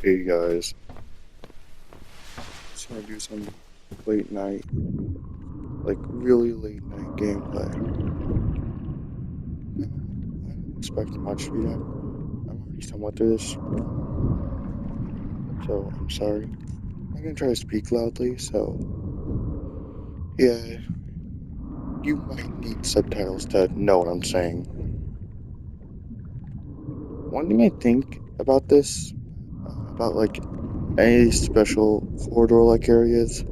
Hey guys, just gonna do some late night, like really late night gameplay. I don't expect much to be done. I'm already somewhat through this, so I'm sorry. I'm gonna try to speak loudly, so yeah, you might need subtitles to know what I'm saying. One thing I think about this, about like any special corridor-like areas,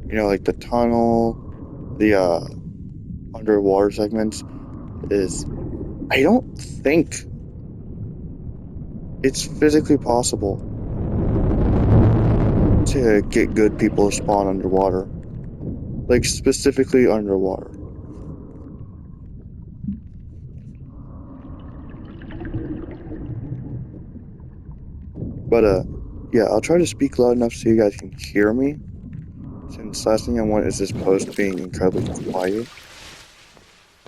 like the tunnel, the underwater segments, is I don't think it's physically possible to get good people to spawn underwater. Like, specifically underwater. But, yeah, I'll try to speak loud enough so you guys can hear me. Since last thing I want is this post being incredibly quiet.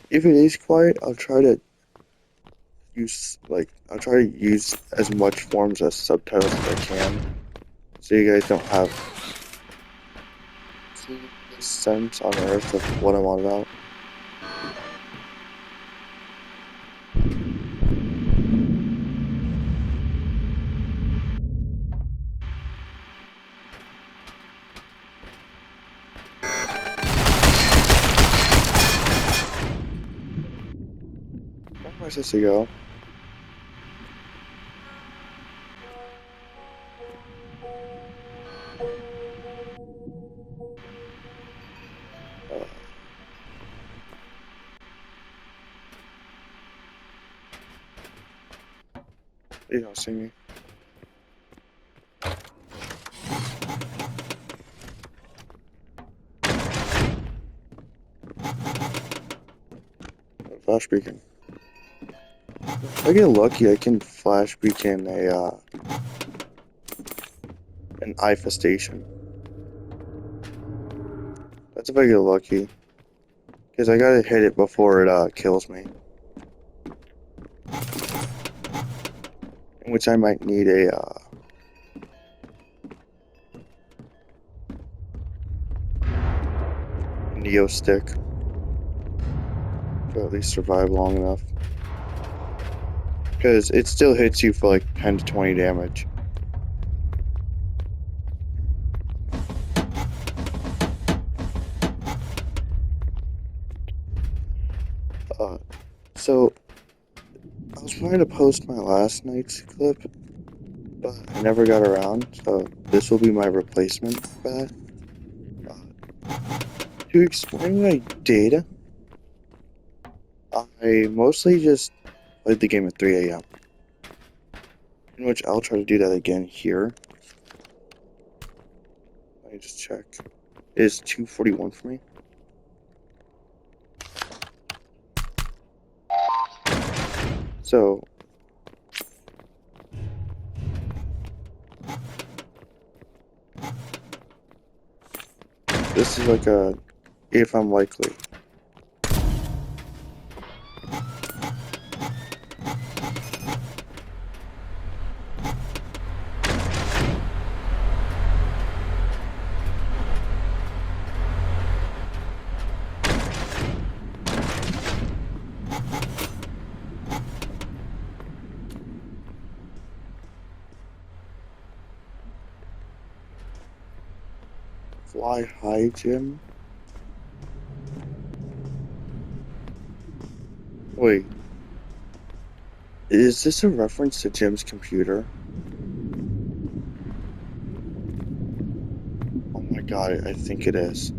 If it is quiet, I'll try to use as much forms as subtitles as I can. So you guys don't have the sense on earth of what I'm on about. Where am I supposed to go? Uh, you don't see me. Flash beacon. If I get lucky, I can flash beacon an IFA station. That's if I get lucky. Because I gotta hit it before it kills me. In which I might need a Neo stick to at least survive long enough. Because it still hits you for like 10 to 20 damage. Uh, so, I was planning to post my last night's clip, but I never got around, so this will be my replacement for that. To explain what I did, I mostly just played the game at 3 a.m. In which I'll try to do that again here. Let me just check. It is 2:41 for me. So, this is like a if I'm likely. Fly high, Jim. Wait, is this a reference to Jim's computer? Oh my god, I think it is.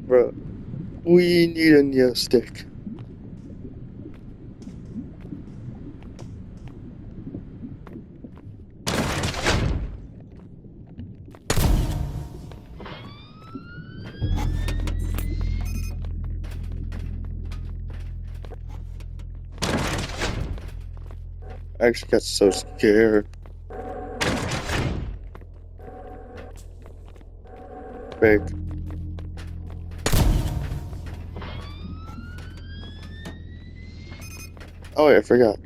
Bro, we need a Neo stick. I actually got so scared. Big. Oh yeah, I forgot.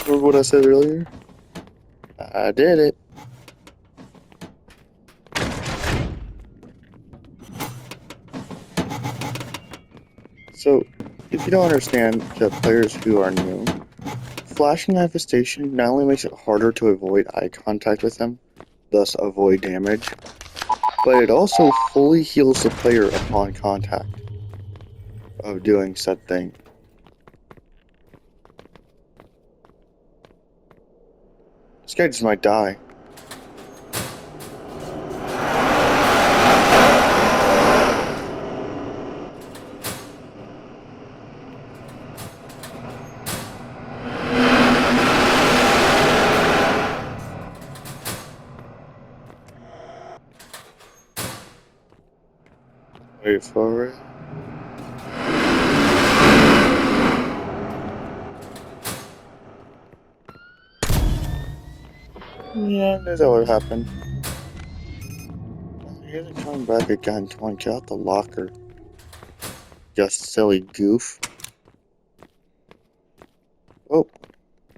Remember what I said earlier? I did it. So, if you don't understand to players who are new, flashing infestation not only makes it harder to avoid eye contact with them, thus avoid damage, but it also fully heals the player upon contact of doing said thing. This guy just might die. Wait for it. Yeah, that's what happened. Here's it coming back again. Come on, get out the locker. Just silly goof. Oh,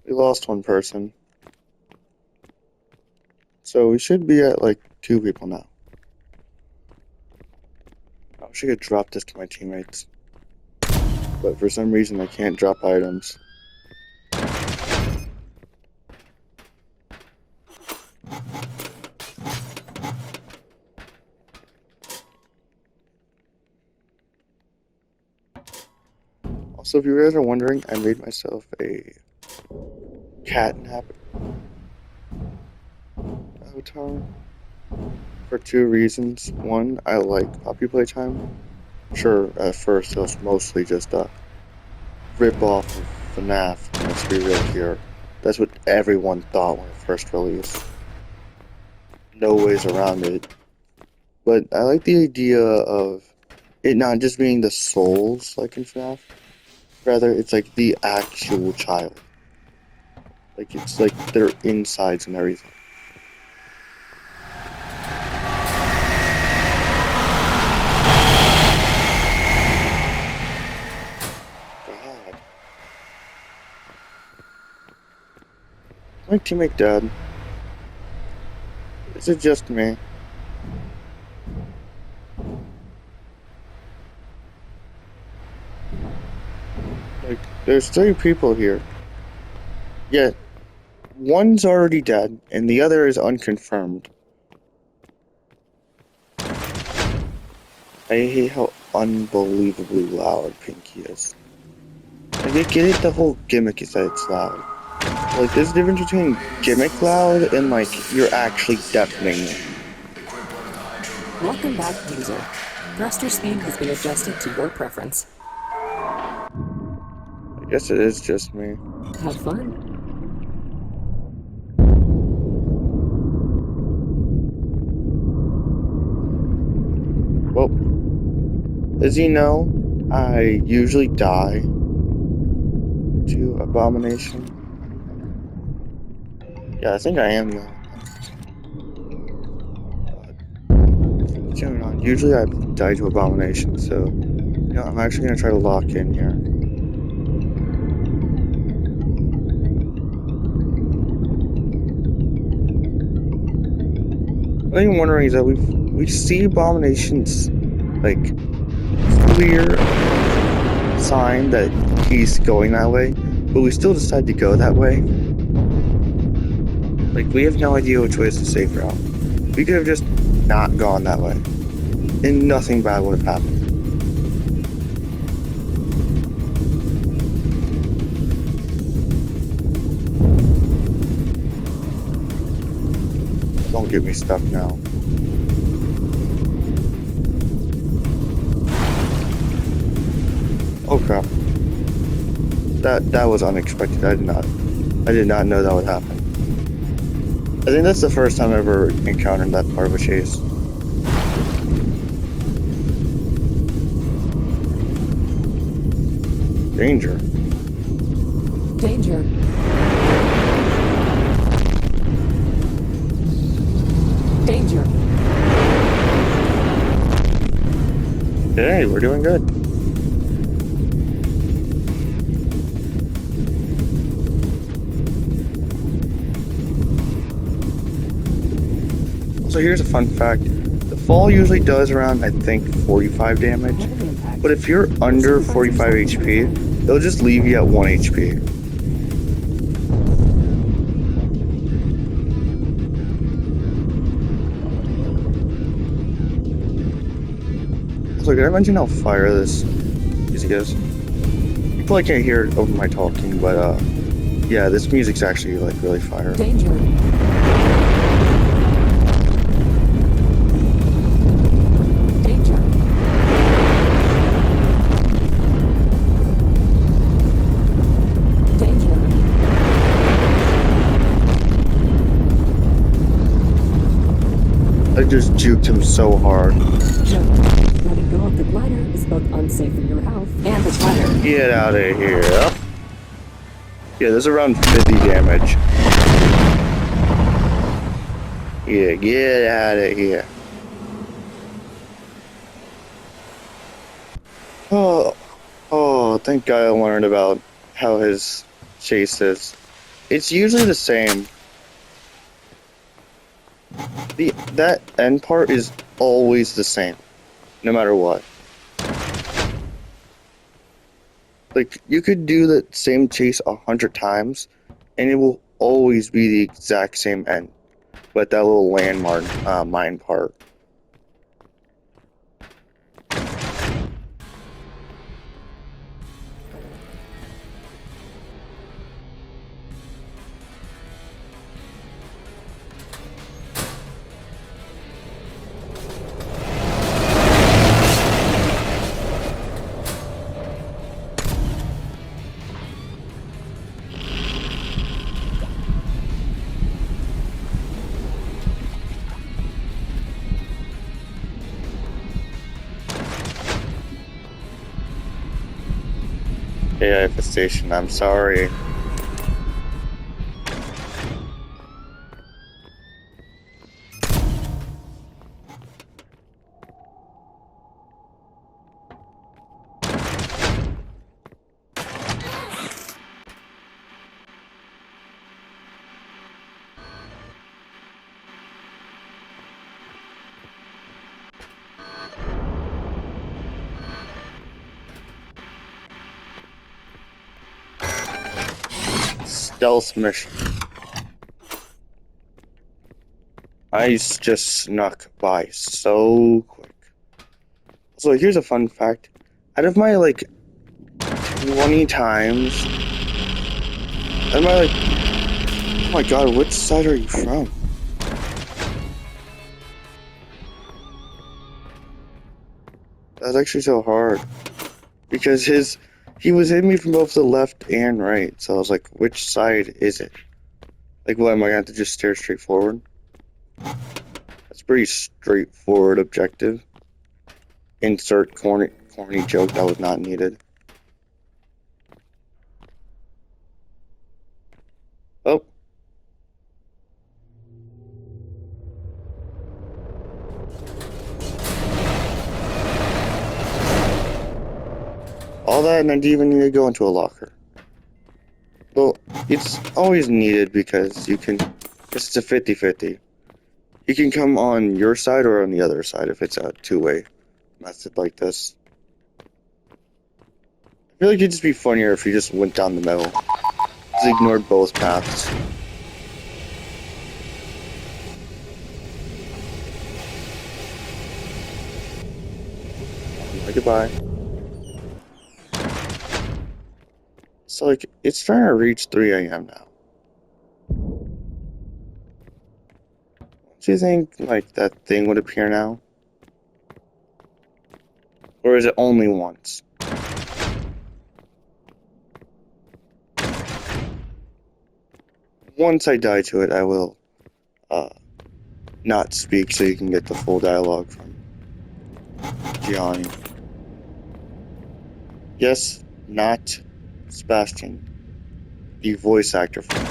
we lost one person. So we should be at like 2 people now. I wish I could drop this to my teammates. But for some reason I can't drop items. Also, if you guys are wondering, I made myself a catnap avatar for 2 reasons. One, I like Poppy Playtime. Sure, at first it was mostly just a rip-off of FNAF, let's be real here. That's what everyone thought when it first released. No ways around it. But I like the idea of it not just being the souls like in FNAF. Rather, it's like the actual child. Like, it's like their insides and everything. God. My teammate dead. Is it just me? Like, there's 3 people here. Yet, one's already dead, and the other is unconfirmed. I hate how unbelievably loud Pinky is. Like, I get it, the whole gimmick is that it's loud. Like, there's a difference between gimmick loud and, like, you're actually deafening me. Welcome back, user. Thruster speed has been adjusted to your preference. I guess it is just me. Have fun. Well, as you know, I usually die to Abomination. Yeah, I think I am though. Usually I die to Abomination, so you know, I'm actually gonna try to lock in here. What I'm wondering is that we see Abomination's like clear sign that he's going that way, but we still decide to go that way. Like, we have no idea which way is the safe route. We could have just not gone that way, and nothing bad would have happened. Don't get me stuck now. Oh crap. That was unexpected. I did not I did not know that would happen. I think that's the first time I ever encountered that part of a chase. Danger. Danger. Danger. Hey, we're doing good. So here's a fun fact. The fall usually does around, I think, 45 damage. Heavy impact. But if you're under 45 HP, they'll just leave you at 1 HP. So did I mention how fire this music is? You probably can't hear it over my talking, but yeah, this music's actually like really fire. Danger. Danger. Danger. I just juked him so hard. Joke. Letting go of the glider is both unsafe for your health and the glider. Get out of here. Yeah, there's around 50 damage. Yeah, get out of here. Oh, thank God I learned about how his chase is. It's usually the same. That end part is always the same, no matter what. Like, you could do the same chase 100 times, and it will always be the exact same end. But that little landmark mine part. AI infestation, I'm sorry. Stealth mission. I just snuck by so quick. So here's a fun fact. Out of my like 20 times, out of my like, oh my God, which side are you from? That's actually so hard. Because he was hitting me from both the left and right. So I was like, which side is it? Like, what, am I gonna have to just stare straight forward? That's a pretty straightforward objective. Insert corny joke that was not needed. Oh. All that, and I didn't even need to go into a locker. Well, it's always needed because you can, it's a 50-50. You can come on your side or on the other side if it's a two-way method like this. I feel like it'd just be funnier if you just went down the middle. Just ignored both paths. Goodbye. So, like, it's trying to reach 3 a.m. now. Do you think, like, that thing would appear now? Or is it only once? once I die to it, I will not speak so you can get the full dialogue from Gianni. Yes, not Sebastian, the voice actor for him.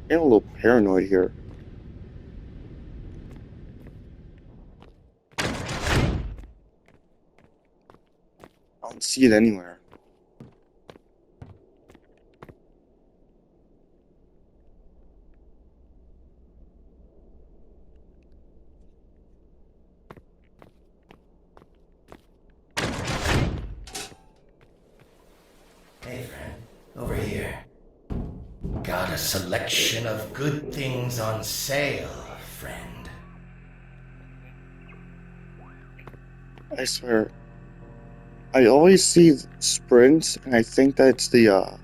Getting a little paranoid here. I don't see it anywhere. Hey, friend. Over here. Got a selection of good things on sale, friend. I swear, I always see sprints, and I think that's the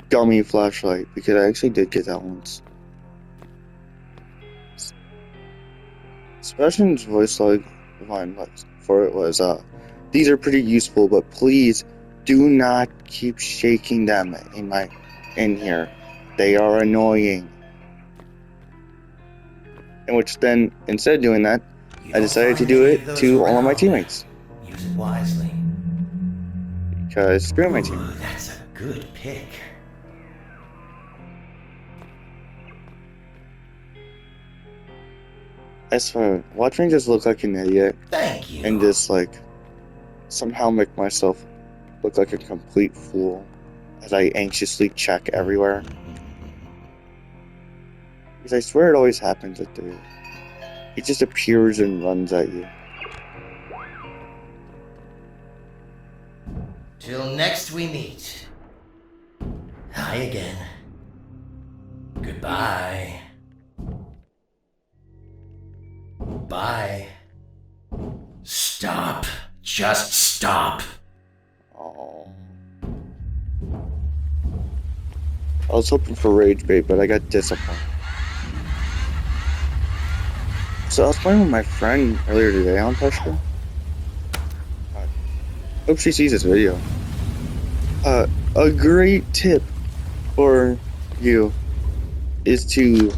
gummy flashlight, because I actually did get that once. Sebastian's voice line for it was, these are pretty useful, but please do not keep shaking them in here. They are annoying. In which then, instead of doing that, I decided to do it to all of my teammates. Use it wisely. Because screw my Ooh, teammates. that's a good pick. I swear, watch me just look like an idiot Thank you. and just like somehow make myself look like a complete fool as I anxiously check everywhere. Because I swear it always happens at the. It just appears and runs at you. Till next we meet. Hi again. Goodbye. Bye. Stop. Just stop. Oh. I was hoping for rage bait, but I got disappointed. So I was playing with my friend earlier today on Peshka. Hope she sees this video. A great tip for you is to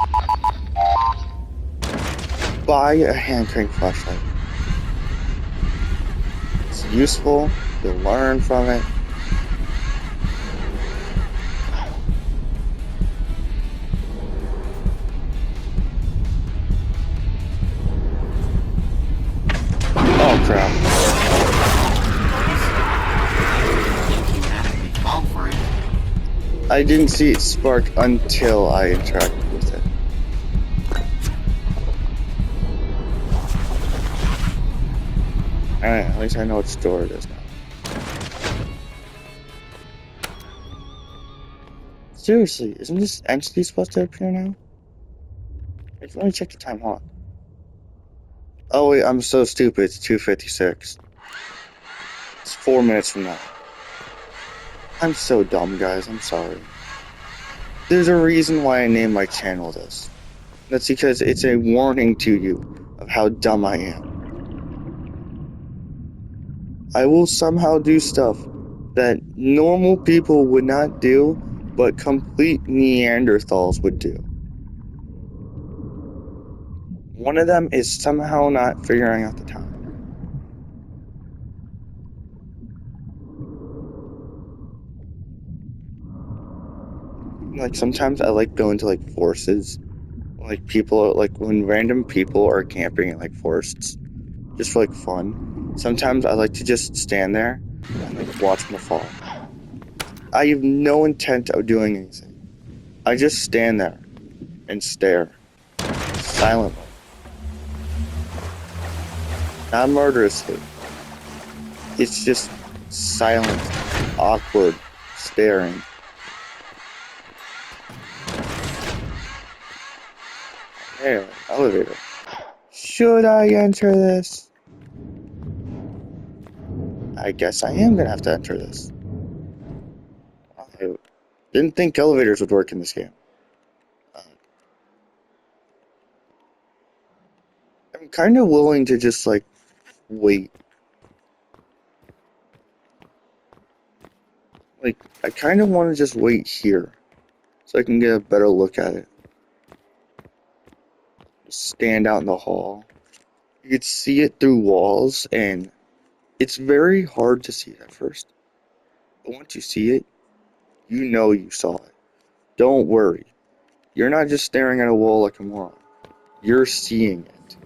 buy a hand crank flashlight. It's useful, you'll learn from it. Oh crap. I didn't see it spark until I interacted with it. Alright, at least I know what store it is now. Seriously, isn't this entity supposed to appear now? Let me check the time, hold on. Oh wait, I'm so stupid, it's 2:56. It's 4 minutes from now. I'm so dumb, guys, I'm sorry. There's a reason why I named my channel this. That's because it's a warning to you of how dumb I am. I will somehow do stuff that normal people would not do, but complete Neanderthals would do. One of them is somehow not figuring out the time. Like sometimes I like going to like forests, like people are like when random people are camping in like forests, just for like fun. Sometimes I like to just stand there and like watch them fall. I have no intent of doing anything. I just stand there and stare silently, not murderously. It's just silent, awkward staring. Hey, elevator. Should I enter this? I guess I am gonna have to enter this. I didn't think elevators would work in this game. I'm kind of willing to just like wait Like, I kind of want to just wait here so I can get a better look at it. Just stand out in the hall. You could see it through walls, and it's very hard to see it at first. But once you see it, you know you saw it. Don't worry. You're not just staring at a wall like a moron. You're seeing it.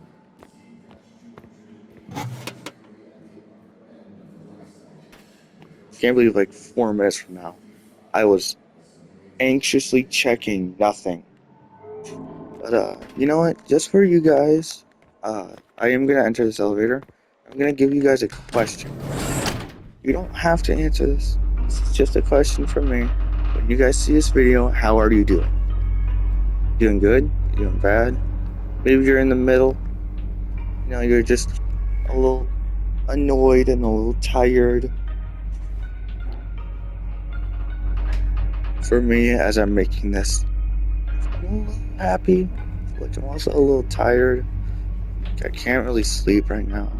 Can't believe like 4 minutes from now, I was anxiously checking nothing. But you know what? Just for you guys, I am gonna enter this elevator. I'm gonna give you guys a question. You don't have to answer this. This is just a question from me. When you guys see this video, how are you doing? Doing good? You doing bad? Maybe you're in the middle. You know, you're just a little annoyed and a little tired. For me, as I'm making this, I'm a little happy. Like, I'm also a little tired. Like, I can't really sleep right now.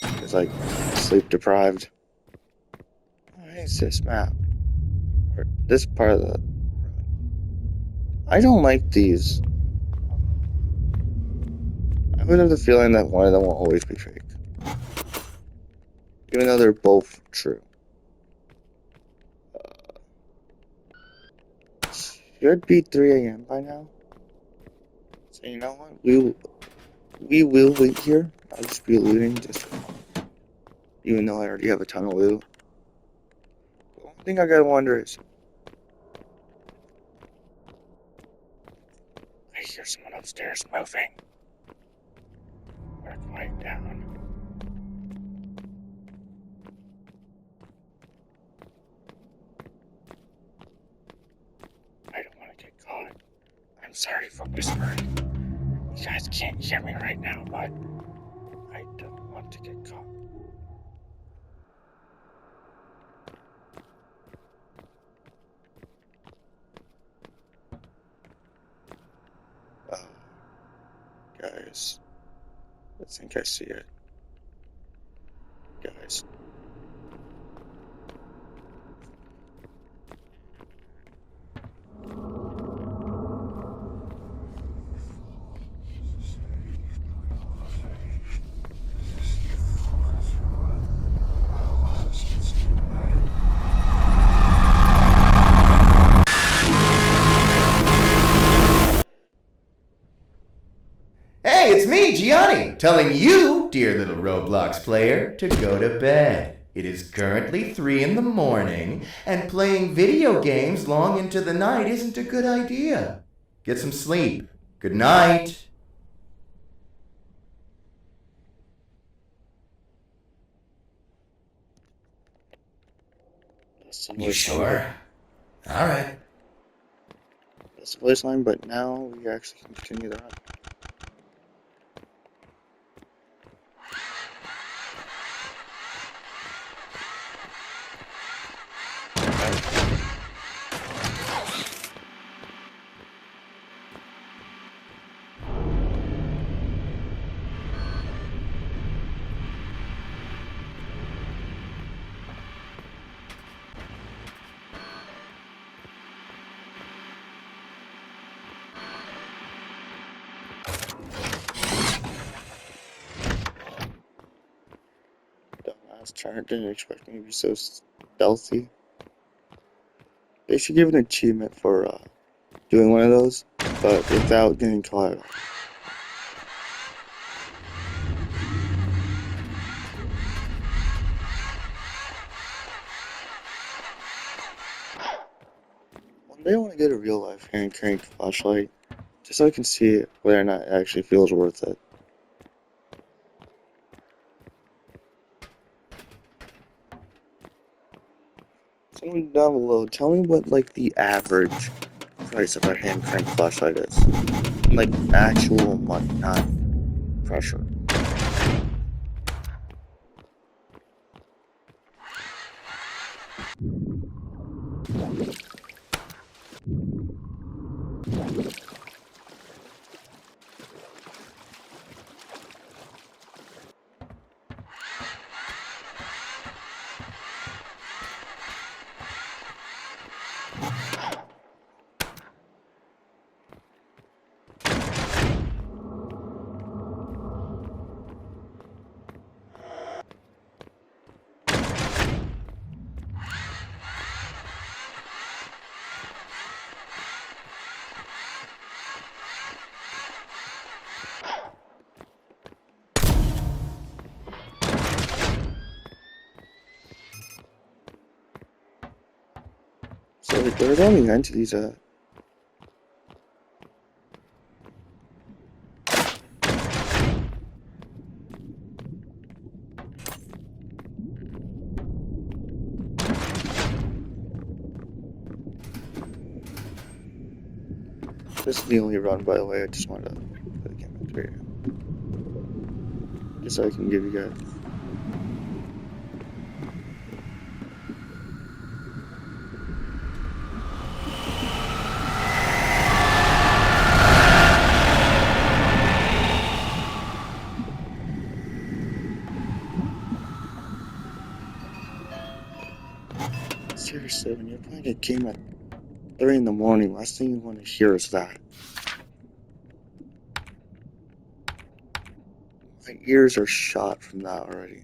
It's like sleep deprived. What is this map? Or this part of the. I don't like these. I would have the feeling that one of them will always be fake. Even though they're both true. Should be 3 a.m. by now. So you know what? We will wait here. I'll just be looting just for fun. Even though I already have a ton of loot. The only thing I gotta wonder is, I hear someone upstairs moving. We're quiet down. I don't want to get caught. I'm sorry for whispering. You guys can't hear me right now, but I don't want to get caught. Oh, guys. I think I see it. Guys. Hey, it's me, Gianni, telling you, dear little Roblox player, to go to bed. It is currently 3 in the morning, and playing video games long into the night isn't a good idea. Get some sleep. Good night. That's the You voice sure? All right. That's the voice line, but now we actually can continue the run. Dumbass Turner didn't expect me to be so stealthy. They should give an achievement for doing one of those, but without getting caught at all. One day I want to get a real life hand crank flashlight, just so I can see whether or not it actually feels worth it. Someone down below, tell me what like the average price of a hand crank flashlight is. Like actual money, not pressure. So like, there's all these entities at. This is the only run, by the way. I just wanted to put the camera through here. Just so I can give you guys. Seriously, when you're playing a game at 3 in the morning, last thing you want to hear is that. My ears are shot from that already.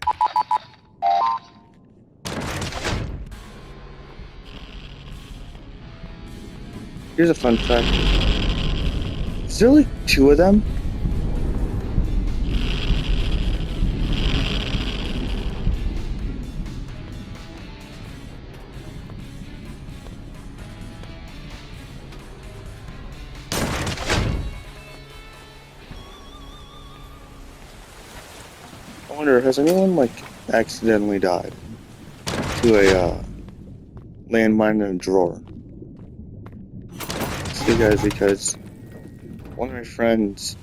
Here's a fun fact. Is there like 2 of them? I wonder, has anyone like accidentally died to a landmine in a drawer? See guys, because one of my friends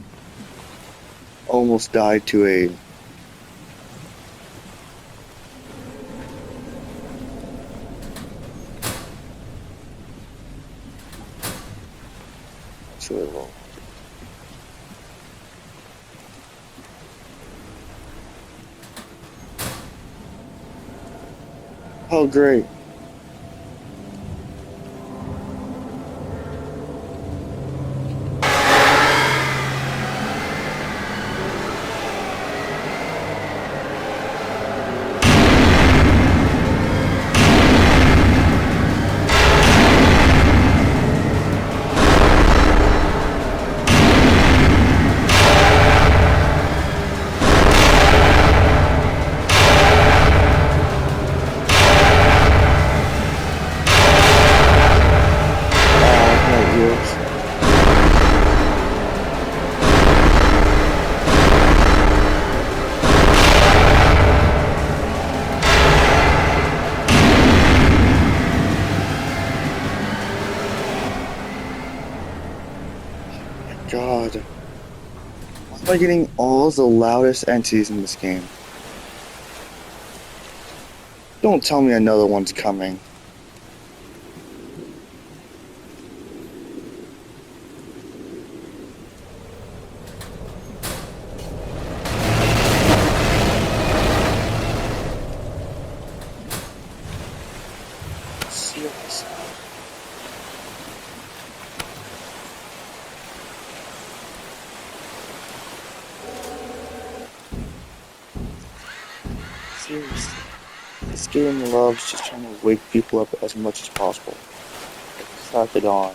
almost died to a low. Oh great. God. Why am I getting all the loudest entities in this game? Don't tell me another one's coming. Seriously. Seriously. This game loves just trying to wake people up as much as possible. Crack it on.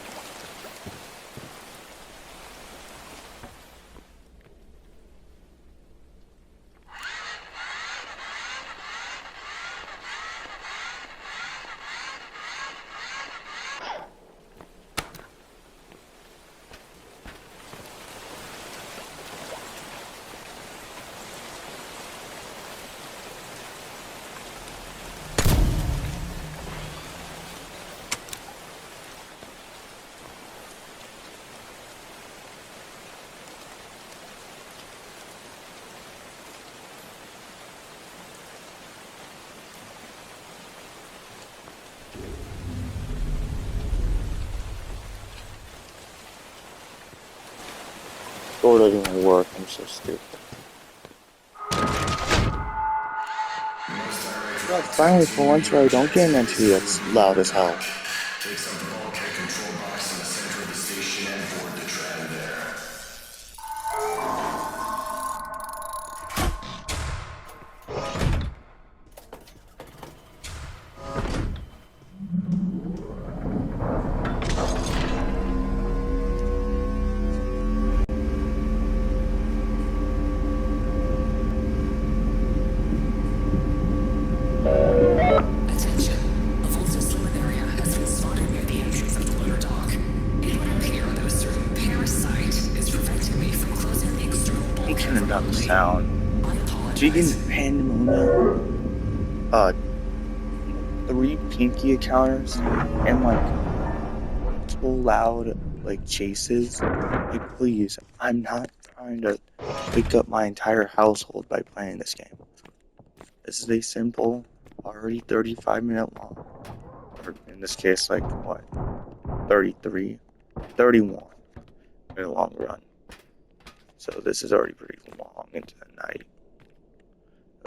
Door doesn't even work. I'm so stupid. God, finally, for once where I don't get an entity that's loud as hell. Take some bulkhead control box in the center of the station and board the tram there. Attention. A voltage limit area has been spotted near sound. Jigging Pandemonium, 3 pinky encounters, and like multiple loud like chases. Like please, I'm not trying to wake up my entire household by playing this game. This is a simple, already 35-minute long, or in this case, like what, 33, 31-minute long run. So this is already pretty long into the night.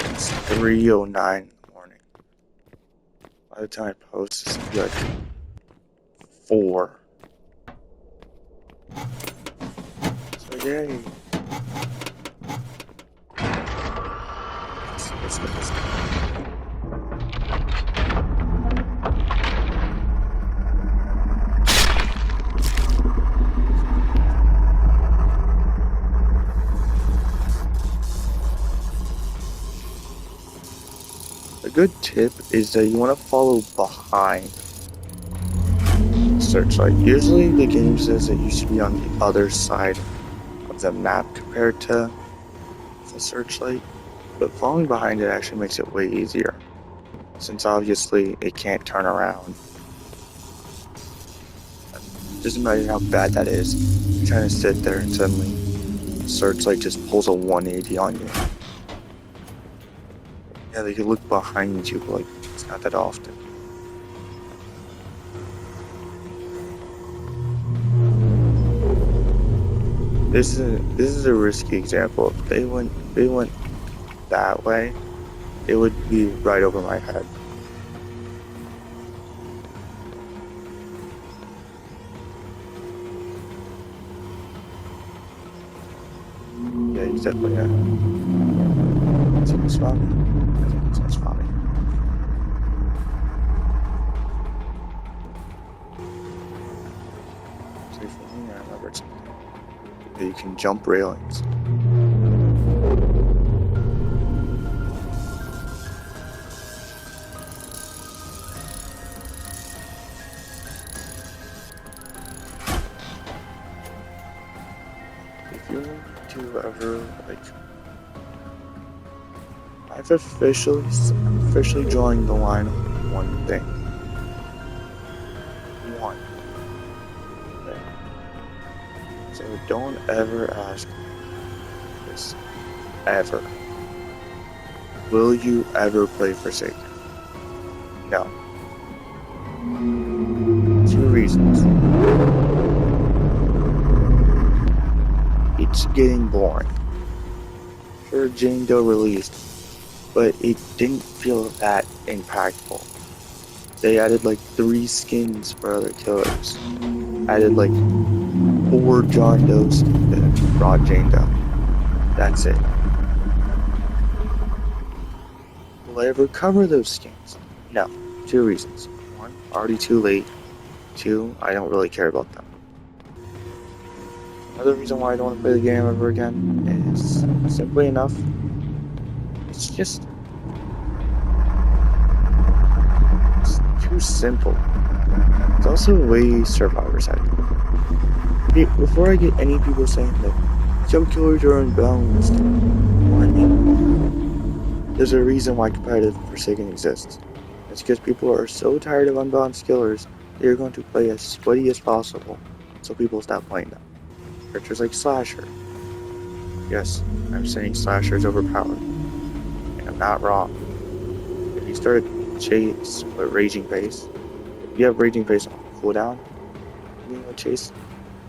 It's 3:09 in the morning. By the time I post, this will be like 4. So yay. Let's get this done. A good tip is that you want to follow behind Searchlight. Usually the game says that you should be on the other side of the map compared to the Searchlight, but following behind it actually makes it way easier, since obviously it can't turn around. Just imagine how bad that is. You're trying to sit there and suddenly the Searchlight just pulls a 180 on you. Yeah, they could look behind you, but like, it's not that often. This is a risky example. If they went that way, it would be right over my head. Yeah, he's definitely not. Is he spawning? I think he's not spawning. See, for me, I remembered something. You can jump railings. If you need to ever, like, I'm officially drawing the line on one thing. One. Okay. So don't ever ask me this. Ever. Will you ever play Forsaken? No. 2 reasons. It's getting boring. Sure, Jane Doe released, but it didn't feel that impactful. They added like 3 skins for other killers. Added like 4 John Does that brought Jane Doe. That's it. Will I ever cover those skins? No. 2 reasons. 1, already too late. 2, I don't really care about them. Another reason why I don't want to play the game ever again is simply enough. It's just too simple. It's also way Survivor's heavy. Before I get any people saying that jump killers are unbalanced, there's a reason why competitive Forsaken exists. It's because people are so tired of unbalanced killers, they're going to play as sweaty as possible, so people stop playing them. Characters like Slasher. Yes, I'm saying Slasher is overpowered, and I'm not wrong. If you start a chase with Raging Face, if you have Raging Face on cooldown, you know, chase,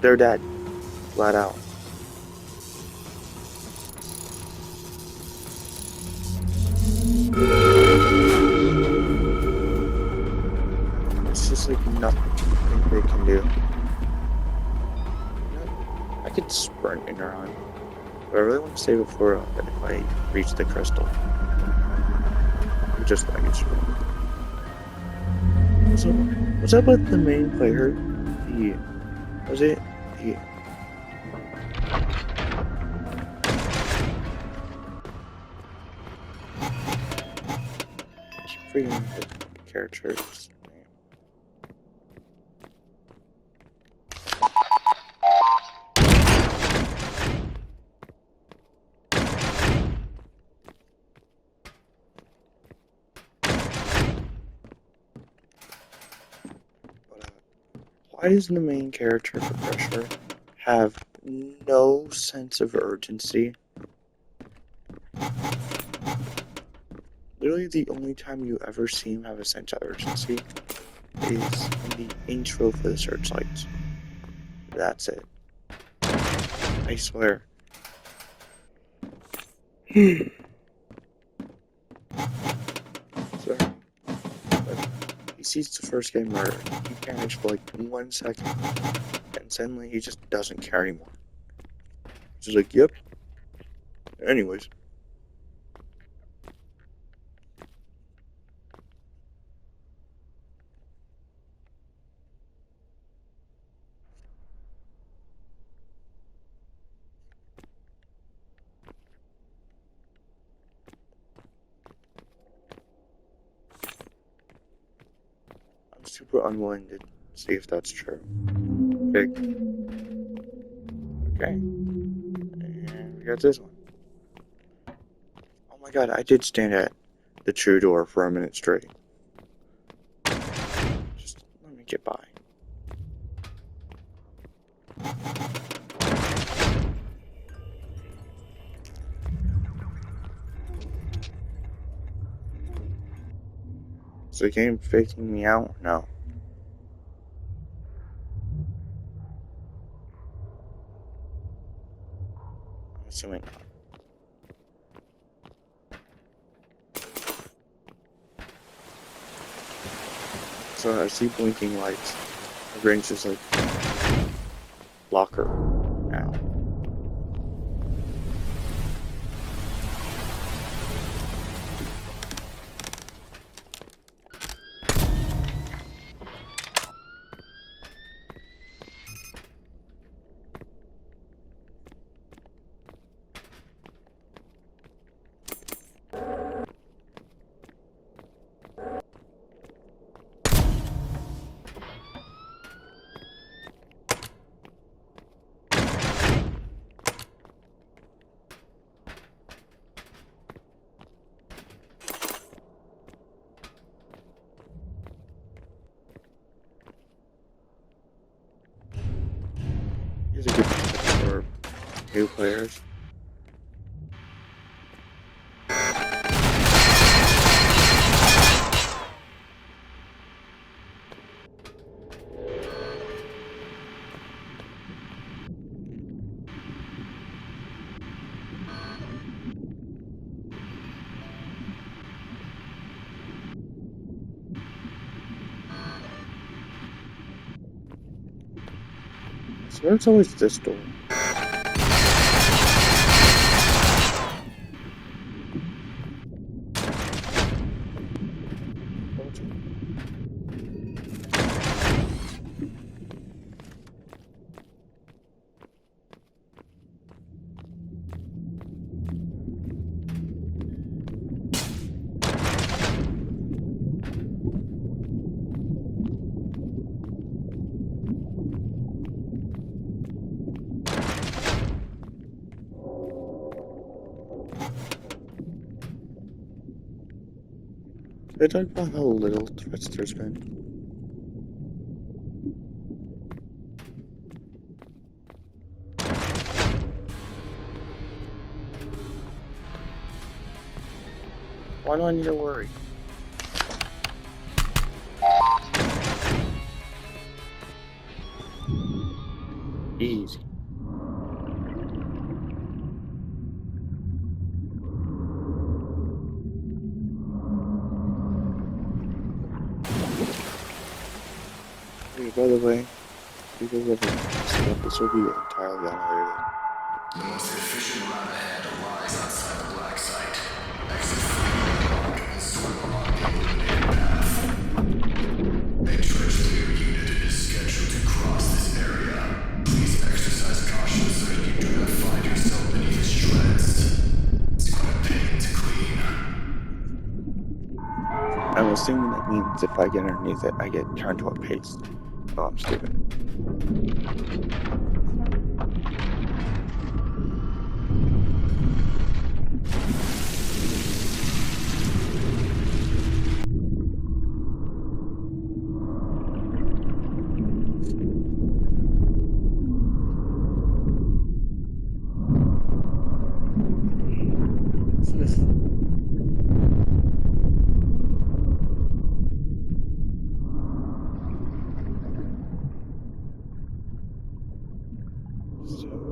they're dead, flat out. It's just like nothing they can do. I could sprint and run, but I really want to save it for if I reach the crystal. Just like it's true. So, what's up with the main player? Was it? I keep forgetting the character's name. Why does the main character for Pressure have no sense of urgency? Literally the only time you ever see him have a sense of urgency is in the intro for the Searchlights. That's it. I swear. Sorry. But he sees the first guy murdered. He panics for like 1 second. And suddenly he just doesn't care anymore. He's just like, yep. Anyways. I'm super unwilling to see if that's true. Okay. Okay. And we got this one. Oh my god, I did stand at the true door for a minute straight. Just let me get by. Is the game faking me out? No. I'm assuming not. So I see blinking lights. My brain's just like, locker now. Here's a good tip for new players. So it's always this door. They talk about how little threats there's been. Why do I need to worry? Easy. Hey, by the way, people live in this will be entirely unrelated. The most efficient route ahead lies outside the black site. Exit from the rock and swim along the illuminated path. A trench clear unit is scheduled to cross this area. Please exercise caution so that you do not find yourself beneath its treads. It's quite a pain to clean. I'm assuming that means if I get underneath it, I get turned to a paste. Oh, I'm stupid.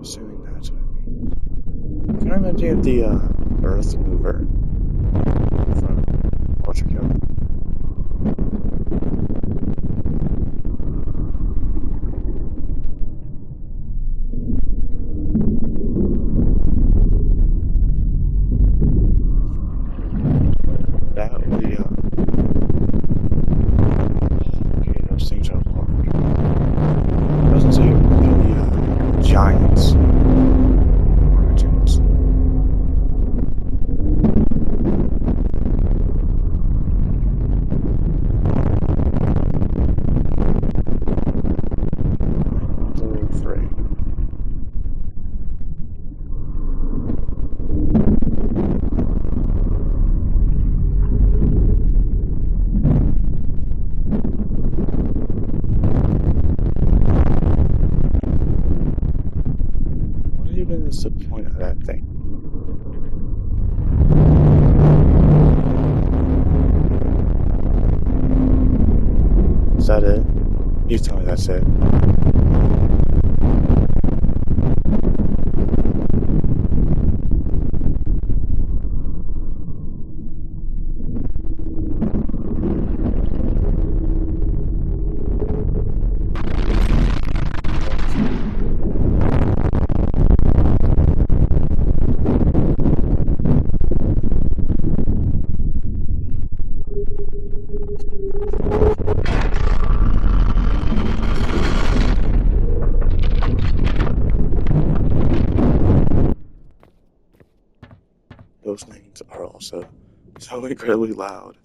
assuming that's what it means. Can I imagine the Earth mover from Ultra Kill? That would be okay, those things are large. It doesn't say the giants origins. I'm a little afraid. What even is the point of that thing? Is that it? You tell me that's it. Those things are also so incredibly loud.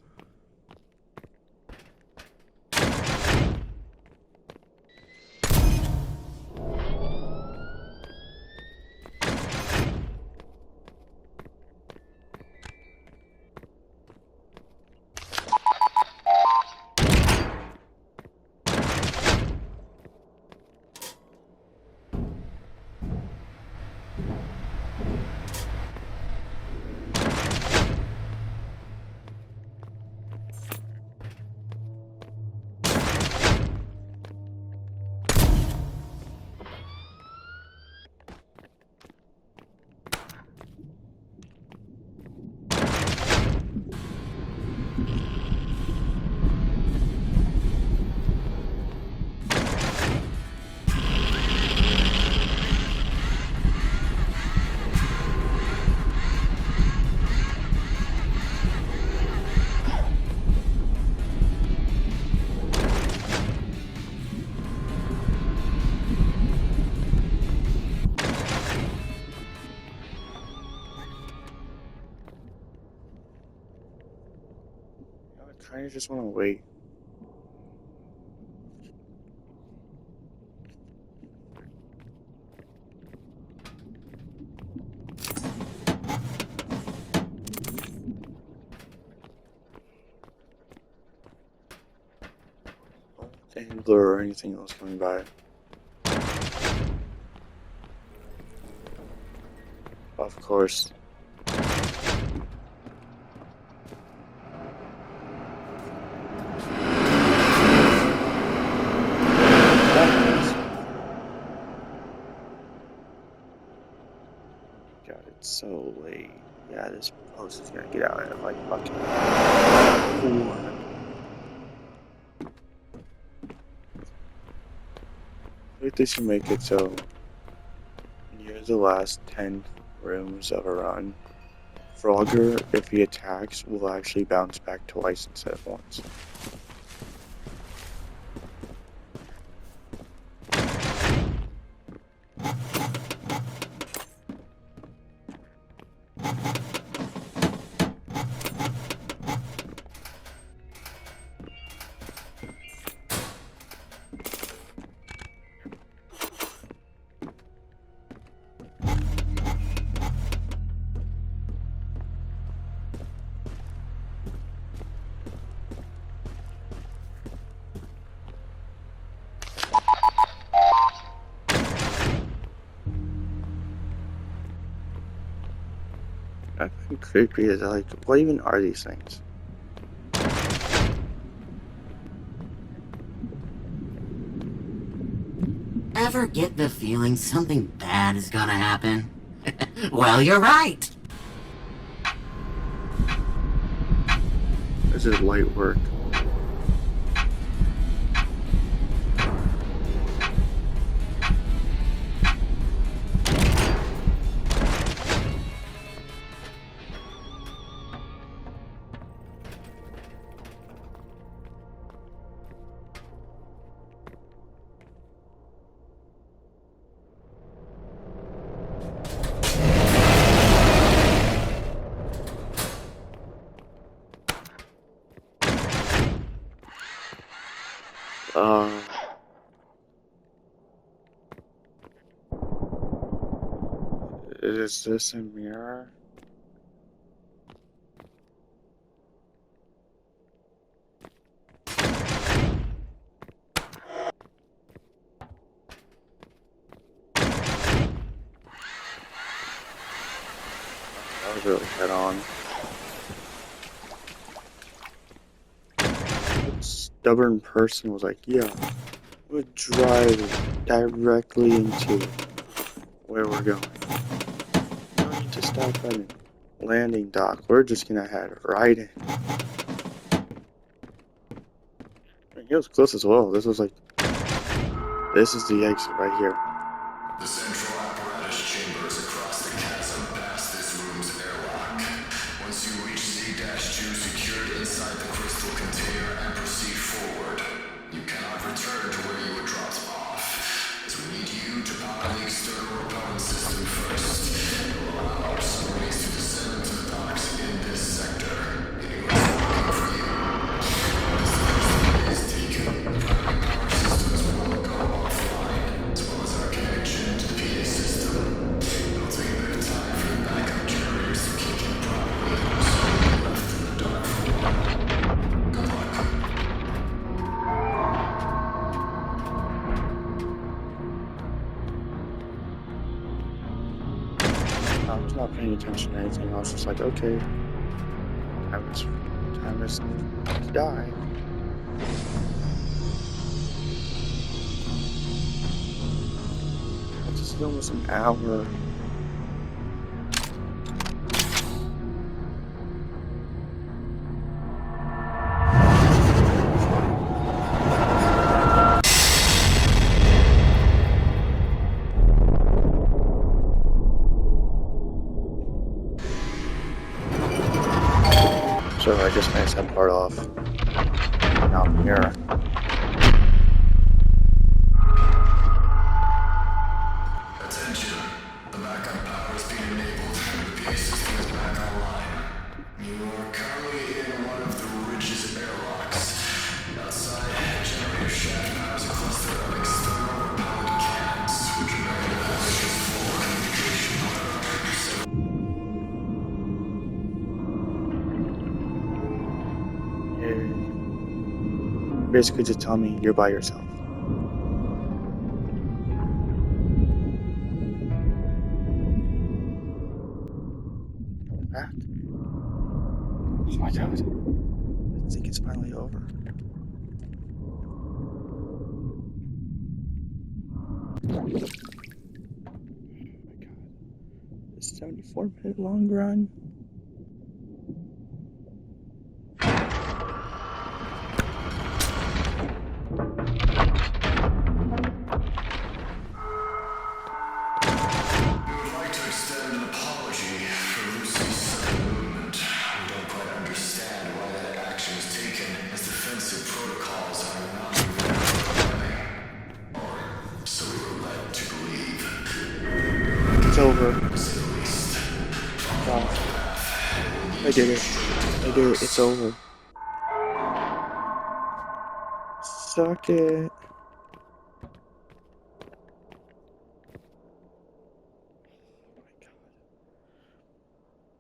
I kind of just want to wait. Angler or anything else coming by. Of course. God, it's so late. Yeah, this post is gonna get out at like fucking 4. I think they should make it so near the last 10 rooms of a run, Frogger, if he attacks, will actually bounce back twice instead of once. I find creepy is like, what even are these things? Ever get the feeling something bad bad is gonna happen? Well, you're right. This is light work. Is this a mirror? That was really head on. That stubborn person was like, yeah, we'll drive directly into where we're going. We don't need to stop at a landing dock. We're just gonna head right in. He was close as well. This was like, this is the exit right here. The central apparatus chambers across the chasm past this room's airlock. Once you reach Z-2 secured inside the crystal container and proceed forward, you cannot return to where you were dropped off, as we need you to power the external repellent system first. It will allow our submarines to descend into the docks in this sector. It was working for you. As the is taken, primary power systems will go offline, as well as our connection to the PA system. It'll take a bit of time for the backup generators to kick in properly, so we're left in the dark for a while. Good luck. I was not paying attention to anything. I was just like, okay, time is to die. It's almost an hour. So I just finished that part off. Now I'm here. Attention. The backup power is being enabled. The PA system is back online. You are currently in one of the ridge's airlocks. Outside, the generator shaft powers a cluster of external repellent cannons, which are ready to switch forward communication. Basically just tell me you're by yourself. Back. Oh my god. I think it's finally over. Oh my god. This 74-minute long run. It's over. God. I did it. I did it. It's over. Suck it. Oh my god.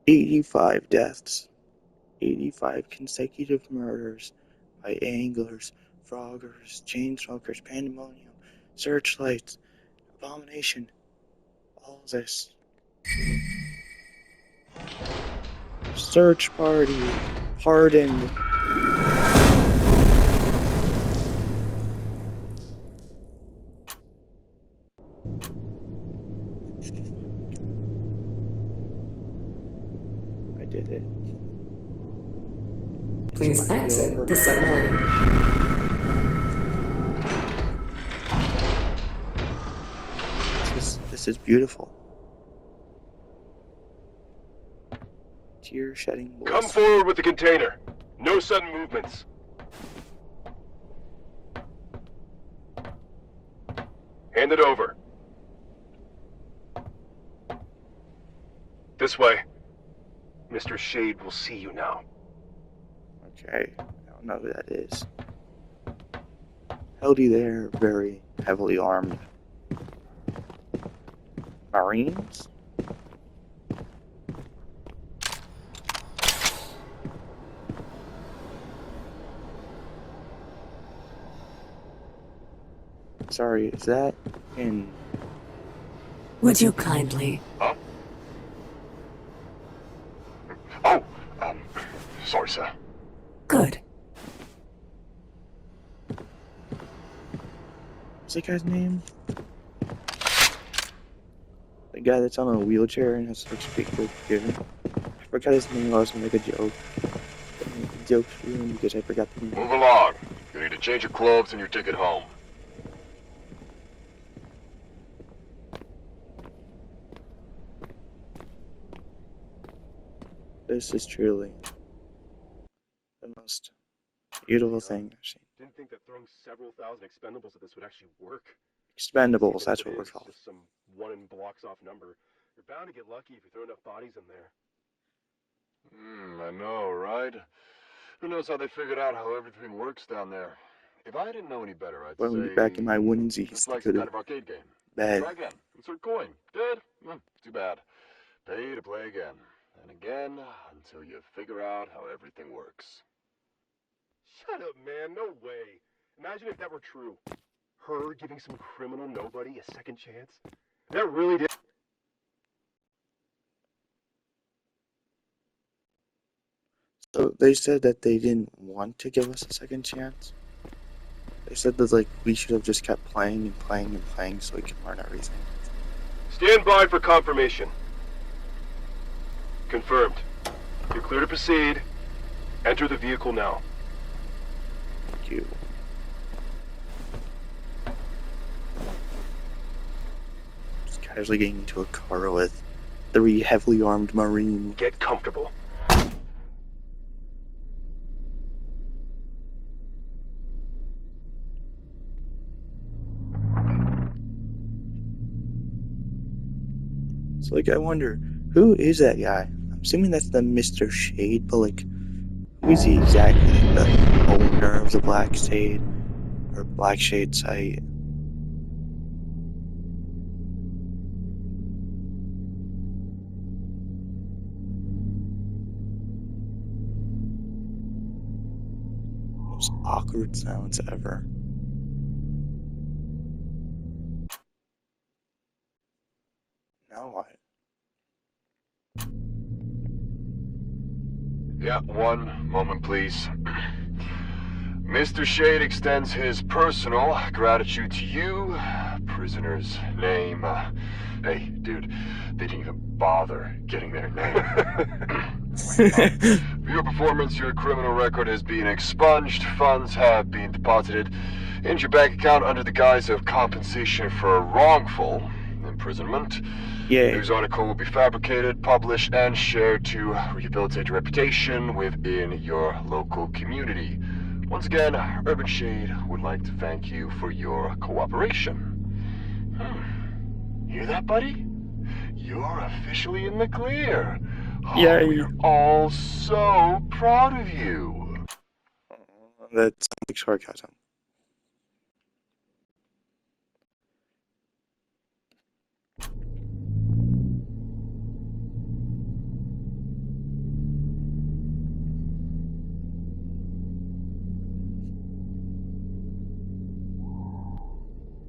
85 deaths. 85 consecutive murders by anglers, froggers, chain smokers, pandemonium, searchlights, abomination. All this. Search party. Pardoned. Please exit the submarine. This is beautiful. Tear shedding voice. Come forward with the container. No sudden movements. Hand it over. This way. Mr. Shade will see you now. Okay, I don't know who that is. Howdy there, very heavily armed Marines? Sorry, is that in... Would you kindly? Huh? Oh, sorry, sir. Good. What's that guy's name? The guy that's on a wheelchair and has to speak with Kevin. I forgot his name. I was gonna make a joke. Joke for him because I forgot the name. Move along. You need to change your clothes and your ticket home. This is truly the most beautiful thing I've seen. Didn't think that throwing several thousand expendables at this would actually work. Expendables, that's what we're called. Just some one in blocks off number. You're bound to get lucky if you throw enough bodies in there. I know, right? Who knows how they figured out how everything works down there? If I didn't know any better, I'd When we say... get back in my onesies, It's I like some could kind have of arcade game. bad. Try again. Insert coin. Dead? Too bad. Pay to play again. And again, until you figure out how everything works. Shut up, man. No way. Imagine if that were true. Her giving some criminal nobody a second chance. That really did. So they said that they didn't want to give us a second chance. They said that like we should have just kept playing and playing and playing so we could learn everything. Stand by for confirmation. Confirmed. You're clear to proceed. Enter the vehicle now. Thank you. Just casually getting into a car with 3 heavily armed Marines. Get comfortable. So like I wonder, who is that guy? I'm assuming that's the Mr. Shade, but like who is he exactly? The owner of the Black Shade or Black Shade site? Most awkward sounds ever. Now what? Yeah, one moment, please. Mr. Shade extends his personal gratitude to you. Prisoner's name. Hey, dude, they didn't even bother getting their name. For your performance, your criminal record has been expunged. Funds have been deposited into your bank account under the guise of compensation for wrongful imprisonment. Yeah. News article will be fabricated, published, and shared to rehabilitate your reputation within your local community. Once again, Urban Shade would like to thank you for your cooperation. Hear that, buddy? You're officially in the clear. Yay. We're all so proud of you. That sounds like sarcasm.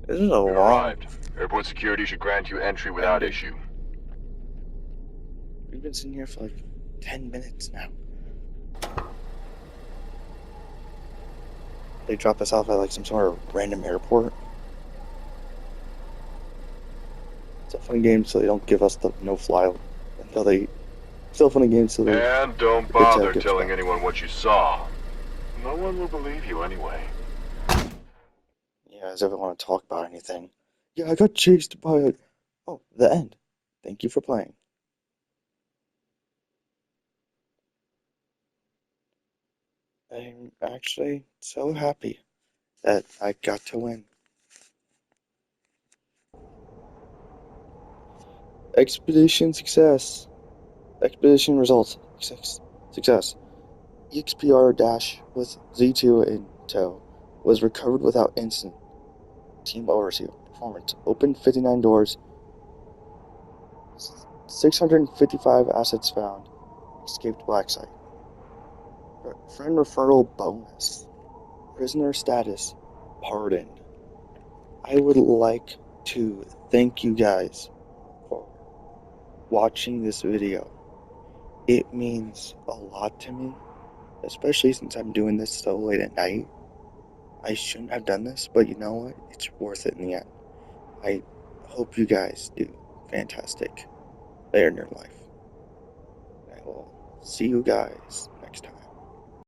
This is a You long. arrived. Airport security should grant you entry without issue. We've been sitting here for like 10 minutes now. They drop us off at like some sort of random airport. It's a fun game so they don't give us the no-fly until they... Still a funny game so they... And don't Good bother job, good telling job. anyone what you saw. No one will believe you anyway. Yeah, as if I want to talk about anything. Yeah, I got chased by a... Oh, the end. Thank you for playing. I'm actually so happy that I got to win. Expedition success. Expedition results. Success. EXPR dash with Z2 in tow was recovered without incident. Team overseer. Performance. Opened 59 doors. 655 assets found. Escaped black site. Friend referral bonus. Prisoner status. Pardoned. I would like to thank you guys for watching this video. It means a lot to me, especially since I'm doing this so late at night. I shouldn't have done this, but you know what? It's worth it in the end. I hope you guys do fantastic later in your life. I will see you guys next time.